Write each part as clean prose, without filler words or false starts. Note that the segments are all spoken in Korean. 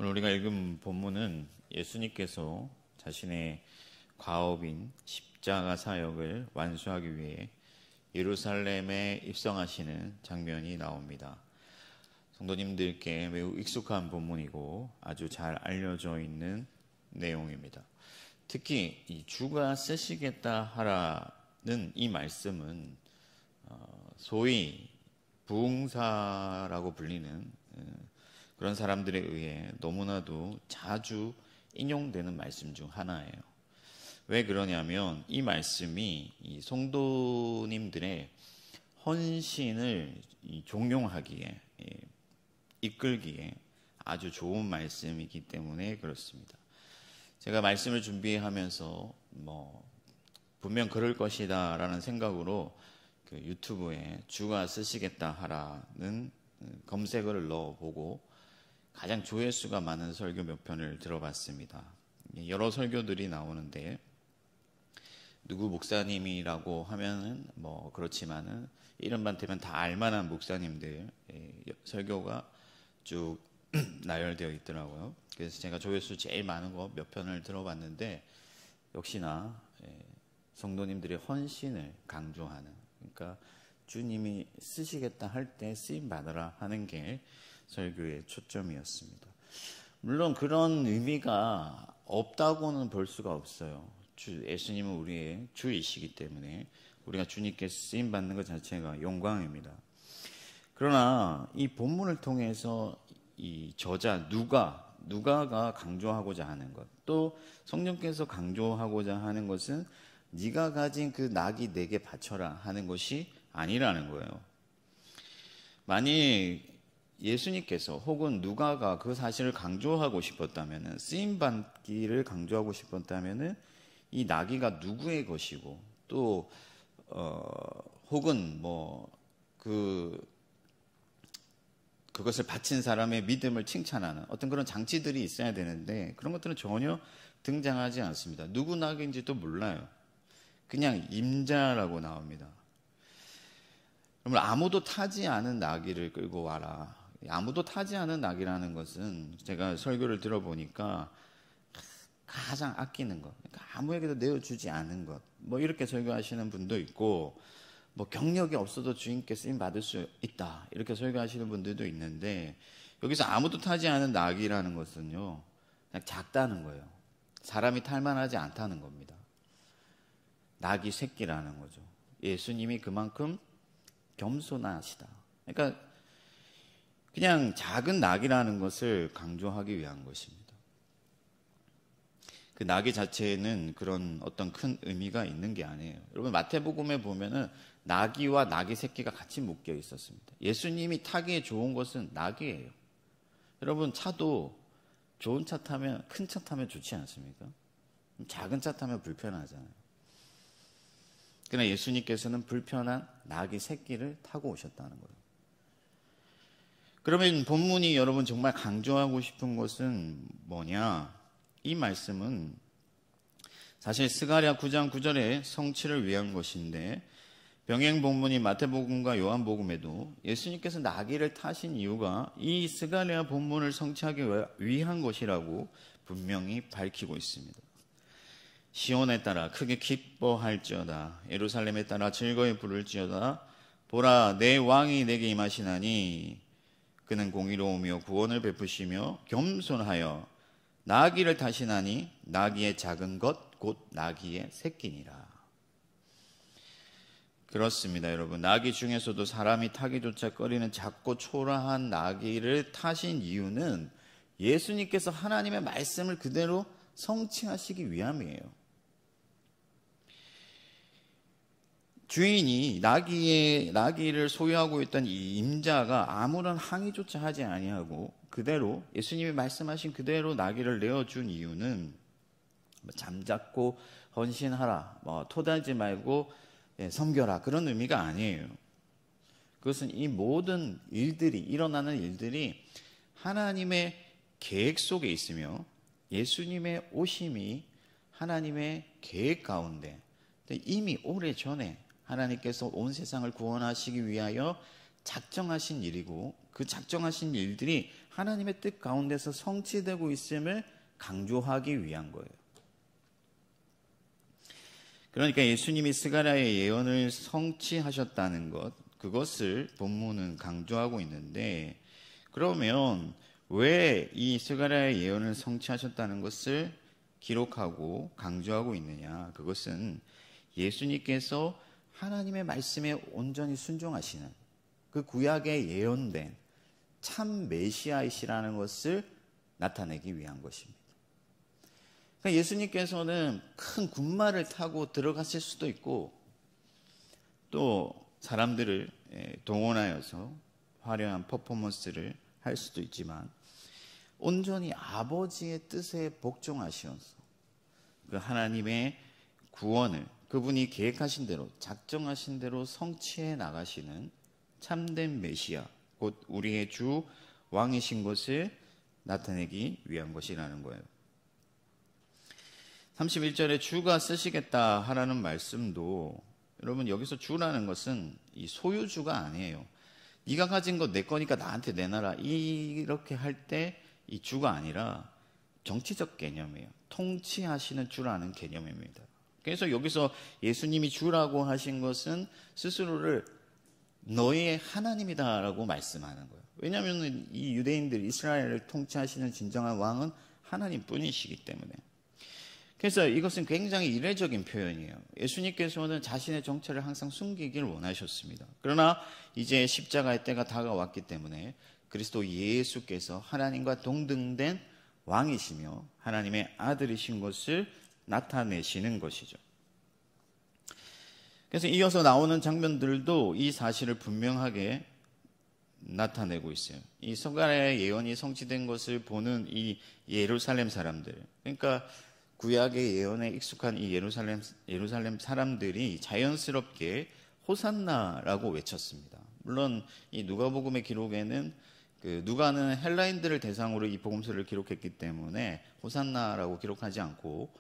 오늘 우리가 읽은 본문은 예수님께서 자신의 과업인 십자가 사역을 완수하기 위해 예루살렘에 입성하시는 장면이 나옵니다. 성도님들께 매우 익숙한 본문이고 아주 잘 알려져 있는 내용입니다. 특히 이 주가 쓰시겠다 하라는 이 말씀은 소위 부흥사라고 불리는 그런 사람들에 의해 너무나도 자주 인용되는 말씀 중 하나예요. 왜 그러냐면 이 말씀이 이 성도님들의 헌신을 종용하기에, 이끌기에 아주 좋은 말씀이기 때문에 그렇습니다. 제가 말씀을 준비하면서 분명 그럴 것이다 라는 생각으로 그 유튜브에 주가 쓰시겠다 하라는 검색어를 넣어보고 가장 조회수가 많은 설교 몇 편을 들어봤습니다. 여러 설교들이 나오는데 누구 목사님이라고 하면은 그렇지만은 이름만 대면 다 알만한 목사님들 설교가 쭉 나열되어 있더라고요. 그래서 제가 조회수 제일 많은 거 몇 편을 들어봤는데 역시나 성도님들의 헌신을 강조하는, 그러니까 주님이 쓰시겠다 할 때 쓰임 받으라 하는 게 설교의 초점이었습니다. 물론 그런 의미가 없다고는 볼 수가 없어요. 예수님은 우리의 주이시기 때문에 우리가 주님께 쓰임 받는 것 자체가 영광입니다. 그러나 이 본문을 통해서 이 저자 누가가 강조하고자 하는 것, 또 성령께서 강조하고자 하는 것은 네가 가진 그 낙이 내게 바쳐라 하는 것이 아니라는 거예요. 만일 예수님께서 혹은 누가가 그 사실을 강조하고 싶었다면, 쓰임받기를 강조하고 싶었다면 이 나귀가 누구의 것이고 또 혹은 그것을 바친 사람의 믿음을 칭찬하는 어떤 그런 장치들이 있어야 되는데 그런 것들은 전혀 등장하지 않습니다. 누구 나귀인지도 몰라요. 그냥 임자라고 나옵니다. 그러면 아무도 타지 않은 나귀를 끌고 와라. 아무도 타지 않은 나귀라는 것은 제가 설교를 들어보니까 가장 아끼는 것, 그러니까 아무에게도 내어주지 않은 것, 이렇게 설교하시는 분도 있고, 경력이 없어도 주님께 쓰임 받을 수 있다 이렇게 설교하시는 분들도 있는데, 여기서 아무도 타지 않은 나귀라는 것은요 그냥 작다는 거예요. 사람이 탈만하지 않다는 겁니다. 나귀 새끼라는 거죠. 예수님이 그만큼 겸손하시다. 그러니까 그냥 작은 낙이라는 것을 강조하기 위한 것입니다. 그 낙이 자체에는 그런 어떤 큰 의미가 있는 게 아니에요. 여러분 마태복음에 보면은 나귀와 나귀 새끼가 같이 묶여 있었습니다. 예수님이 타기에 좋은 것은 나귀예요. 여러분 차도 좋은 차 타면, 큰 차 타면 좋지 않습니까? 작은 차 타면 불편하잖아요. 그러나 예수님께서는 불편한 나귀 새끼를 타고 오셨다는 거예요. 그러면 본문이 여러분 정말 강조하고 싶은 것은 뭐냐? 이 말씀은 사실 스가랴 9장 9절의 성취를 위한 것인데, 병행 본문인 마태복음과 요한복음에도 예수님께서 나귀를 타신 이유가 이 스가랴 본문을 성취하기 위한 것이라고 분명히 밝히고 있습니다. 시온에 따라 크게 기뻐할지어다. 예루살렘에 따라 즐거이 부를지어다. 보라, 내 왕이 내게 임하시나니 그는 공의로우며 구원을 베푸시며 겸손하여 나귀를 타시나니 나귀의 작은 것 곧 나귀의 새끼니라. 그렇습니다, 여러분. 나귀 중에서도 사람이 타기조차 꺼리는 작고 초라한 나귀를 타신 이유는 예수님께서 하나님의 말씀을 그대로 성취하시기 위함이에요. 주인이 나귀를 소유하고 있던 이 임자가 아무런 항의조차 하지 아니하고 그대로 예수님이 말씀하신 그대로 나귀를 내어준 이유는 잠잡고 헌신하라, 토달지 말고 섬겨라, 그런 의미가 아니에요. 그것은 이 모든 일어나는 일들이 하나님의 계획 속에 있으며 예수님의 오심이 하나님의 계획 가운데 이미 오래전에 하나님께서 온 세상을 구원하시기 위하여 작정하신 일이고, 그 작정하신 일들이 하나님의 뜻 가운데서 성취되고 있음을 강조하기 위한 거예요. 그러니까 예수님이 스가랴의 예언을 성취하셨다는 것, 그것을 본문은 강조하고 있는데, 그러면 왜 이 스가랴의 예언을 성취하셨다는 것을 기록하고 강조하고 있느냐? 그것은 예수님께서 하나님의 말씀에 온전히 순종하시는 그 구약에 예언된 참 메시아이시라는 것을 나타내기 위한 것입니다. 그러니까 예수님께서는 큰 군마를 타고 들어갔을 수도 있고, 또 사람들을 동원하여서 화려한 퍼포먼스를 할 수도 있지만, 온전히 아버지의 뜻에 복종하시면서 그 하나님의 구원을 그분이 계획하신 대로, 작정하신 대로 성취해 나가시는 참된 메시아, 곧 우리의 주 왕이신 것을 나타내기 위한 것이라는 거예요. 31절에 주가 쓰시겠다 하라는 말씀도, 여러분 여기서 주라는 것은 이 소유주가 아니에요. 네가 가진 거 내 거니까 나한테 내놔라, 이렇게 할 때 이 주가 아니라 정치적 개념이에요. 통치하시는 주라는 개념입니다. 그래서 여기서 예수님이 주라고 하신 것은 스스로를 너희의 하나님이다라고 말씀하는 거예요. 왜냐하면 이 유대인들, 이스라엘을 통치하시는 진정한 왕은 하나님뿐이시기 때문에. 그래서 이것은 굉장히 이례적인 표현이에요. 예수님께서는 자신의 정체를 항상 숨기길 원하셨습니다. 그러나 이제 십자가의 때가 다가왔기 때문에 그리스도 예수께서 하나님과 동등된 왕이시며 하나님의 아들이신 것을 나타내시는 것이죠. 그래서 이어서 나오는 장면들도 이 사실을 분명하게 나타내고 있어요. 이 스가랴의 예언이 성취된 것을 보는 이 예루살렘 사람들, 그러니까 구약의 예언에 익숙한 이 예루살렘 사람들이 자연스럽게 호산나라고 외쳤습니다. 물론 이 누가복음의 기록에는 누가는 헬라인들을 대상으로 이 복음서를 기록했기 때문에 호산나라고 기록하지 않고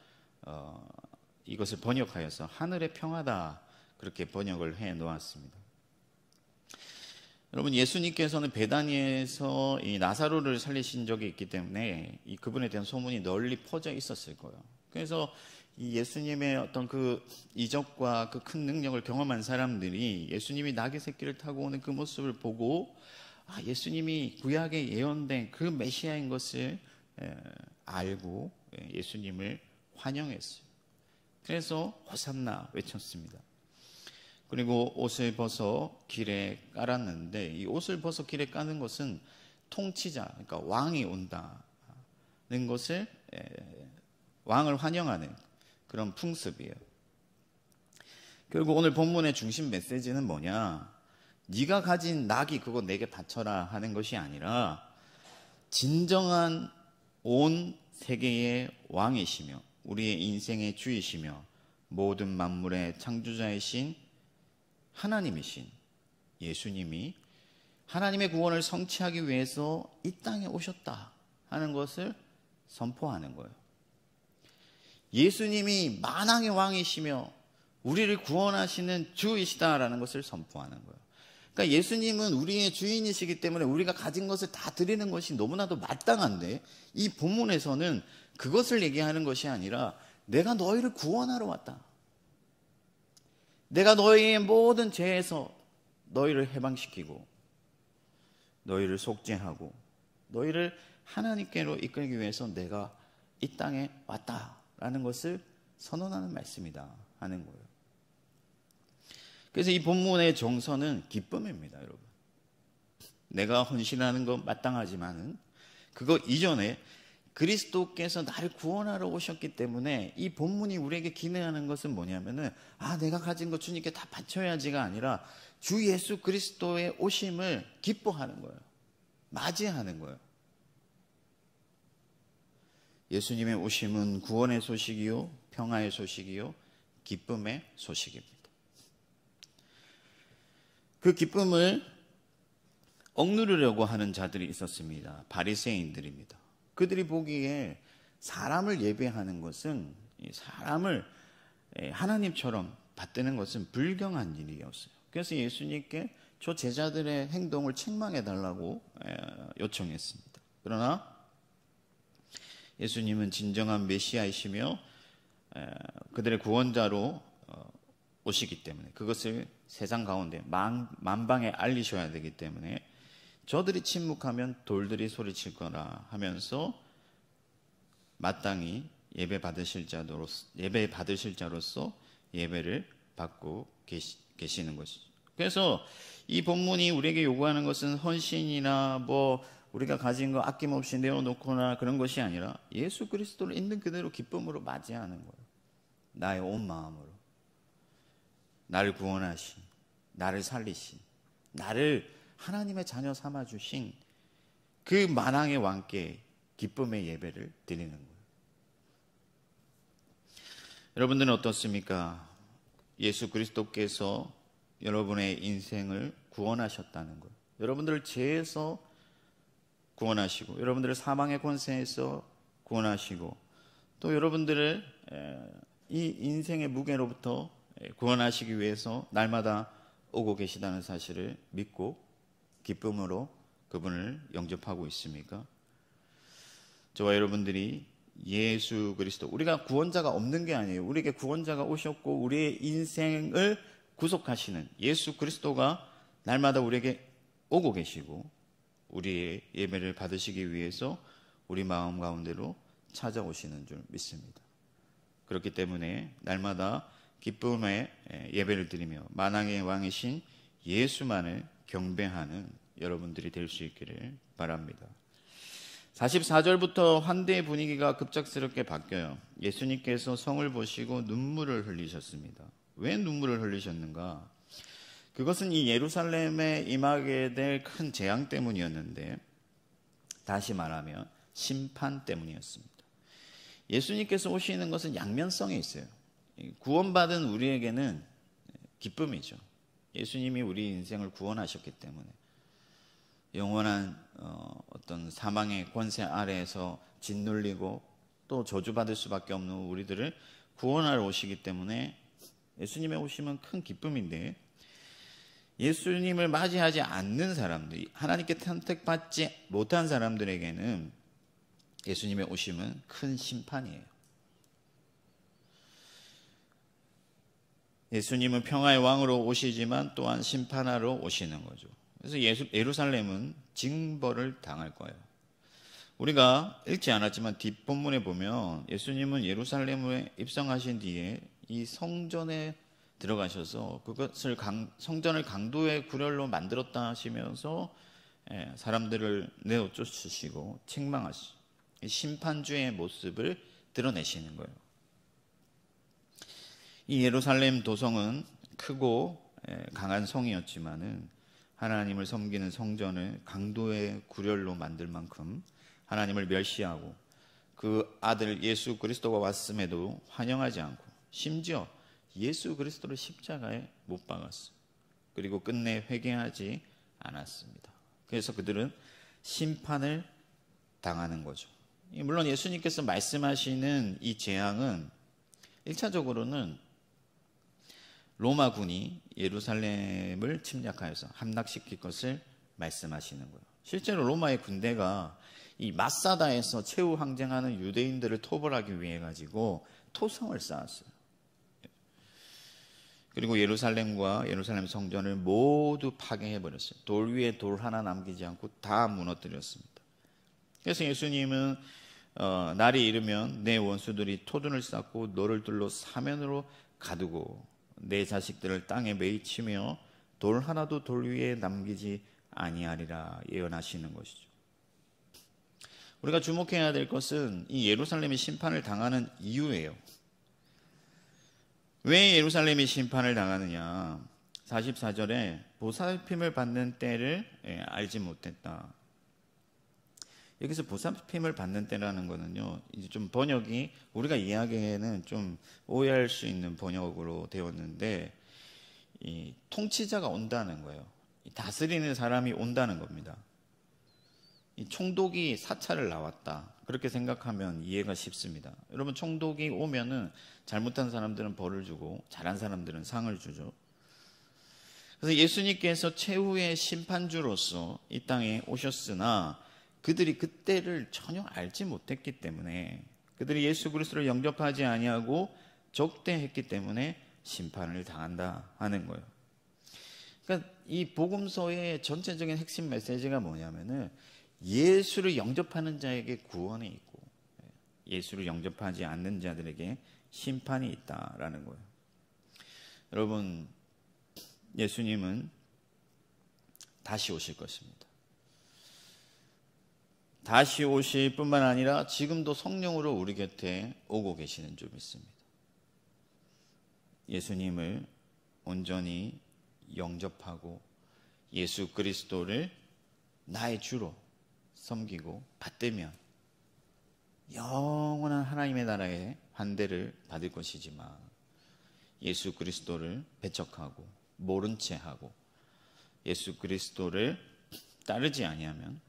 이것을 번역하여서 하늘의 평화다, 그렇게 번역을 해 놓았습니다. 여러분, 예수님께서는 베다니에서 이 나사로를 살리신 적이 있기 때문에 이 그분에 대한 소문이 널리 퍼져 있었을 거예요. 그래서 이 예수님의 어떤 그 이적과 그 큰 능력을 경험한 사람들이 예수님이 낙의 새끼를 타고 오는 그 모습을 보고, 예수님이 구약에 예언된 그 메시아인 것을 알고 예수님을 환영했어요. 그래서 호산나 외쳤습니다. 그리고 옷을 벗어 길에 깔았는데, 이 옷을 벗어 길에 까는 것은 통치자, 그러니까 왕이 온다는 것을, 왕을 환영하는 그런 풍습이에요. 결국 오늘 본문의 중심 메시지는 뭐냐? 네가 가진 낙이 그거 내게 바쳐라 하는 것이 아니라, 진정한 온 세계의 왕이시며 우리의 인생의 주이시며 모든 만물의 창조자이신 하나님이신 예수님이 하나님의 구원을 성취하기 위해서 이 땅에 오셨다 하는 것을 선포하는 거예요. 예수님이 만왕의 왕이시며 우리를 구원하시는 주이시다라는 것을 선포하는 거예요. 그러니까 예수님은 우리의 주인이시기 때문에 우리가 가진 것을 다 드리는 것이 너무나도 마땅한데, 이 본문에서는 그것을 얘기하는 것이 아니라 내가 너희를 구원하러 왔다. 내가 너희의 모든 죄에서 너희를 해방시키고 너희를 속죄하고 너희를 하나님께로 이끌기 위해서 내가 이 땅에 왔다라는 것을 선언하는 말씀이다 하는 거예요. 그래서 이 본문의 정서는 기쁨입니다, 여러분. 내가 헌신하는 건 마땅하지만은 그거 이전에 그리스도께서 나를 구원하러 오셨기 때문에 이 본문이 우리에게 기능하는 것은 뭐냐면은, 내가 가진 것 주님께 다 바쳐야지가 아니라 주 예수 그리스도의 오심을 기뻐하는 거예요. 맞이하는 거예요. 예수님의 오심은 구원의 소식이요, 평화의 소식이요, 기쁨의 소식입니다. 그 기쁨을 억누르려고 하는 자들이 있었습니다. 바리새인들입니다. 그들이 보기에 사람을 예배하는 것은, 사람을 하나님처럼 받드는 것은 불경한 일이었어요. 그래서 예수님께 저 제자들의 행동을 책망해 달라고 요청했습니다. 그러나 예수님은 진정한 메시아이시며 그들의 구원자로 오시기 때문에 그것을 세상 가운데 만방에 알리셔야 되기 때문에 저들이 침묵하면 돌들이 소리칠 거라 하면서 마땅히 예배 받으실 자로서 예배를 받고 계시는 것이죠. 그래서 이 본문이 우리에게 요구하는 것은 헌신이나 우리가 가진 거 아낌없이 내어놓거나 그런 것이 아니라 예수 그리스도를 있는 그대로 기쁨으로 맞이하는 거예요. 나의 온 마음으로. 나를 구원하신, 나를 살리신, 나를 하나님의 자녀 삼아주신 그 만왕의 왕께 기쁨의 예배를 드리는 거예요. 여러분들은 어떻습니까? 예수 그리스도께서 여러분의 인생을 구원하셨다는 것, 여러분들을 죄에서 구원하시고 여러분들을 사망의 권세에서 구원하시고 또 여러분들을 이 인생의 무게로부터 구원하시기 위해서 날마다 오고 계시다는 사실을 믿고 기쁨으로 그분을 영접하고 있습니까? 저와 여러분들이 예수 그리스도, 우리가 구원자가 없는 게 아니에요. 우리에게 구원자가 오셨고 우리의 인생을 구속하시는 예수 그리스도가 날마다 우리에게 오고 계시고 우리의 예배를 받으시기 위해서 우리 마음 가운데로 찾아오시는 줄 믿습니다. 그렇기 때문에 날마다 기쁨의 예배를 드리며 만왕의 왕이신 예수만을 경배하는 여러분들이 될 수 있기를 바랍니다. 44절부터 환대의 분위기가 급작스럽게 바뀌어요. 예수님께서 성을 보시고 눈물을 흘리셨습니다. 왜 눈물을 흘리셨는가? 그것은 이 예루살렘에 임하게 될 큰 재앙 때문이었는데, 다시 말하면 심판 때문이었습니다. 예수님께서 오시는 것은 양면성이 있어요. 구원받은 우리에게는 기쁨이죠. 예수님이 우리 인생을 구원하셨기 때문에 영원한 어떤 사망의 권세 아래에서 짓눌리고 또 저주받을 수밖에 없는 우리들을 구원하러 오시기 때문에 예수님의 오심은 큰 기쁨인데, 예수님을 맞이하지 않는 사람들, 하나님께 선택받지 못한 사람들에게는 예수님의 오심은 큰 심판이에요. 예수님은 평화의 왕으로 오시지만 또한 심판하러 오시는 거죠. 그래서 예루살렘은 징벌을 당할 거예요. 우리가 읽지 않았지만 뒷본문에 보면 예수님은 예루살렘에 입성하신 뒤에 이 성전에 들어가셔서 그것을 성전을 강도의 구렬로 만들었다 하시면서 사람들을 내어 쫓으시고 책망하시고 심판주의 모습을 드러내시는 거예요. 이 예루살렘 도성은 크고 강한 성이었지만은 하나님을 섬기는 성전을 강도의 구렬로 만들 만큼 하나님을 멸시하고 그 아들 예수 그리스도가 왔음에도 환영하지 않고 심지어 예수 그리스도를 십자가에 못 박았어요. 그리고 끝내 회개하지 않았습니다. 그래서 그들은 심판을 당하는 거죠. 물론 예수님께서 말씀하시는 이 재앙은 1차적으로는 로마군이 예루살렘을 침략하여서 함락시킬 것을 말씀하시는 거예요. 실제로 로마의 군대가 이 마사다에서 최후 항쟁하는 유대인들을 토벌하기 위해 가지고 토성을 쌓았어요. 그리고 예루살렘과 예루살렘 성전을 모두 파괴해버렸어요. 돌 위에 돌 하나 남기지 않고 다 무너뜨렸습니다. 그래서 예수님은 날이 이르면 내 원수들이 토둔을 쌓고 너를 둘러 사면으로 가두고 내 자식들을 땅에 매이치며 돌 하나도 돌 위에 남기지 아니하리라 예언하시는 것이죠. 우리가 주목해야 될 것은 이 예루살렘이 심판을 당하는 이유예요. 왜 예루살렘이 심판을 당하느냐? 44절에 보살핌을 받는 때를 알지 못했다. 여기서 보살핌을 받는 때라는 거는요, 이제 좀 번역이 우리가 이해하기에는 좀 오해할 수 있는 번역으로 되었는데, 이 통치자가 온다는 거예요. 다스리는 사람이 온다는 겁니다. 이 총독이 사찰을 나왔다. 그렇게 생각하면 이해가 쉽습니다. 여러분, 총독이 오면은 잘못한 사람들은 벌을 주고 잘한 사람들은 상을 주죠. 그래서 예수님께서 최후의 심판주로서 이 땅에 오셨으나 그들이 그때를 전혀 알지 못했기 때문에, 그들이 예수 그리스도를 영접하지 아니하고 적대했기 때문에 심판을 당한다 하는 거예요. 그러니까 이 복음서의 전체적인 핵심 메시지가 뭐냐면은 예수를 영접하는 자에게 구원이 있고 예수를 영접하지 않는 자들에게 심판이 있다라는 거예요. 여러분, 예수님은 다시 오실 것입니다. 다시 오실 뿐만 아니라 지금도 성령으로 우리 곁에 오고 계시는 줄 믿습니다. 예수님을 온전히 영접하고 예수 그리스도를 나의 주로 섬기고 받들면 영원한 하나님의 나라의 환대를 받을 것이지만, 예수 그리스도를 배척하고 모른 채 하고 예수 그리스도를 따르지 아니하면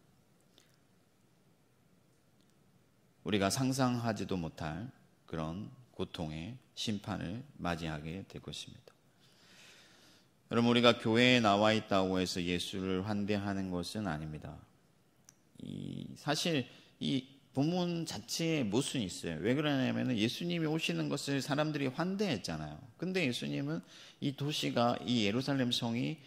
우리가 상상하지도 못할 그런 고통의 심판을 맞이하게 될 것입니다. 여러분, 우리가 교회에 나와 있다고 해서 예수를 환대하는 것은 아닙니다. 사실 이 본문 자체에 모순이 있어요. 왜 그러냐면 예수님이 오시는 것을 사람들이 환대했잖아요. 근데 예수님은 이 도시가, 이 예루살렘 성이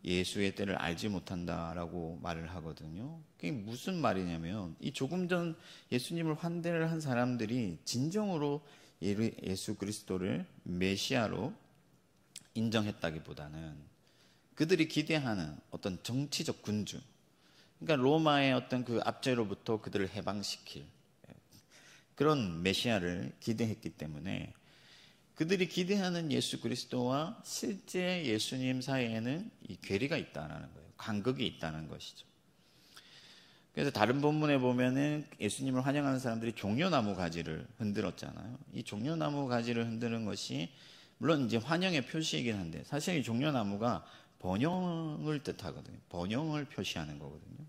예수의 때를 알지 못한다라고 말을 하거든요. 그게 무슨 말이냐면, 이 조금 전 예수님을 환대를 한 사람들이 진정으로 예수 그리스도를 메시아로 인정했다기보다는 그들이 기대하는 어떤 정치적 군주, 그러니까 로마의 어떤 그 압제로부터 그들을 해방시킬 그런 메시아를 기대했기 때문에 그들이 기대하는 예수 그리스도와 실제 예수님 사이에는 이 괴리가 있다는 거예요. 간극이 있다는 것이죠. 그래서 다른 본문에 보면은 예수님을 환영하는 사람들이 종려나무 가지를 흔들었잖아요. 이 종려나무 가지를 흔드는 것이 물론 이제 환영의 표시이긴 한데, 사실 이 종려나무가 번영을 뜻하거든요. 번영을 표시하는 거거든요.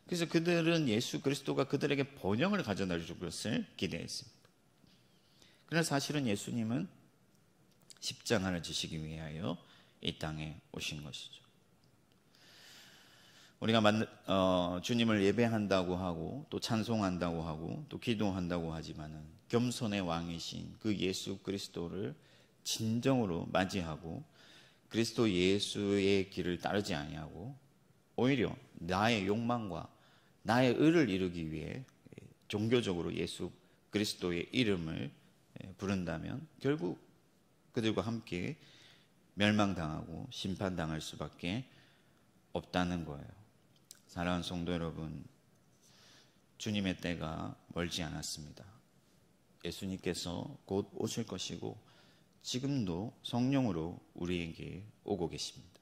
그래서 그들은 예수 그리스도가 그들에게 번영을 가져다 줄 것을 기대했습니다. 그러나 사실은 예수님은 십자가를 지시기 위하여 이 땅에 오신 것이죠. 우리가 주님을 예배한다고 하고 또 찬송한다고 하고 또 기도한다고 하지만은 겸손의 왕이신 그 예수 그리스도를 진정으로 맞이하고 그리스도 예수의 길을 따르지 아니하고 오히려 나의 욕망과 나의 의를 이루기 위해 종교적으로 예수 그리스도의 이름을 부른다면 결국 그들과 함께 멸망당하고 심판당할 수밖에 없다는 거예요. 사랑하는 성도 여러분, 주님의 때가 멀지 않았습니다. 예수님께서 곧 오실 것이고 지금도 성령으로 우리에게 오고 계십니다.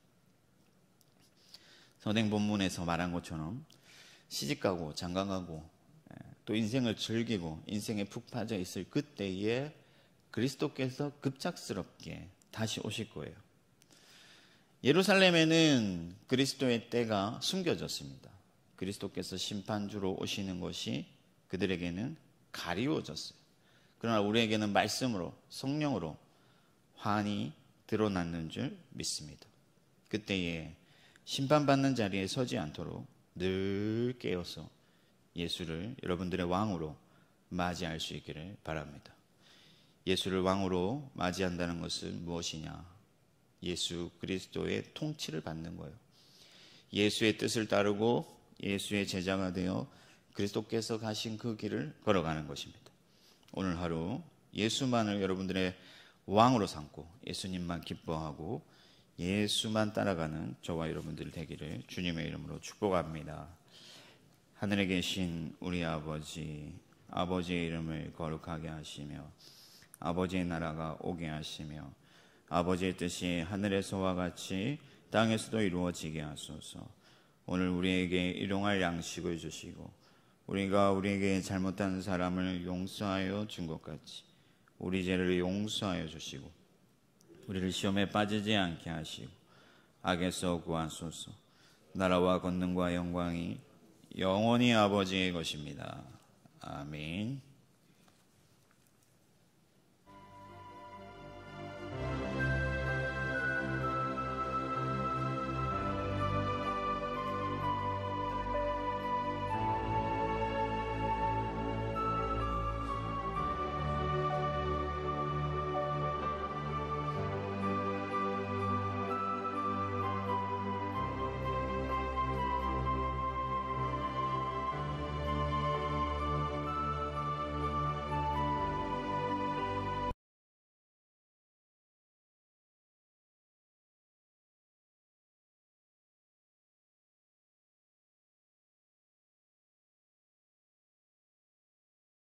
선행 본문에서 말한 것처럼 시집가고 장가가고 또 인생을 즐기고 인생에 푹 빠져 있을 그때에 그리스도께서 급작스럽게 다시 오실 거예요. 예루살렘에는 그리스도의 때가 숨겨졌습니다. 그리스도께서 심판주로 오시는 것이 그들에게는 가리워졌어요. 그러나 우리에게는 말씀으로, 성령으로 환히 드러났는 줄 믿습니다. 그때에 심판받는 자리에 서지 않도록 늘 깨어서 예수를 여러분들의 왕으로 맞이할 수 있기를 바랍니다. 예수를 왕으로 맞이한다는 것은 무엇이냐? 예수 그리스도의 통치를 받는 거예요. 예수의 뜻을 따르고 예수의 제자가 되어 그리스도께서 가신 그 길을 걸어가는 것입니다. 오늘 하루 예수만을 여러분들의 왕으로 삼고 예수님만 기뻐하고 예수만 따라가는 저와 여러분들 되기를 주님의 이름으로 축복합니다. 하늘에 계신 우리 아버지, 아버지의 이름을 거룩하게 하시며 아버지의 나라가 오게 하시며 아버지의 뜻이 하늘에서와 같이 땅에서도 이루어지게 하소서. 오늘 우리에게 일용할 양식을 주시고 우리가 우리에게 잘못한 사람을 용서하여 준 것 같이 우리 죄를 용서하여 주시고 우리를 시험에 빠지지 않게 하시고 악에서 구하소서. 나라와 권능과 영광이 영원히 아버지의 것입니다. 아멘.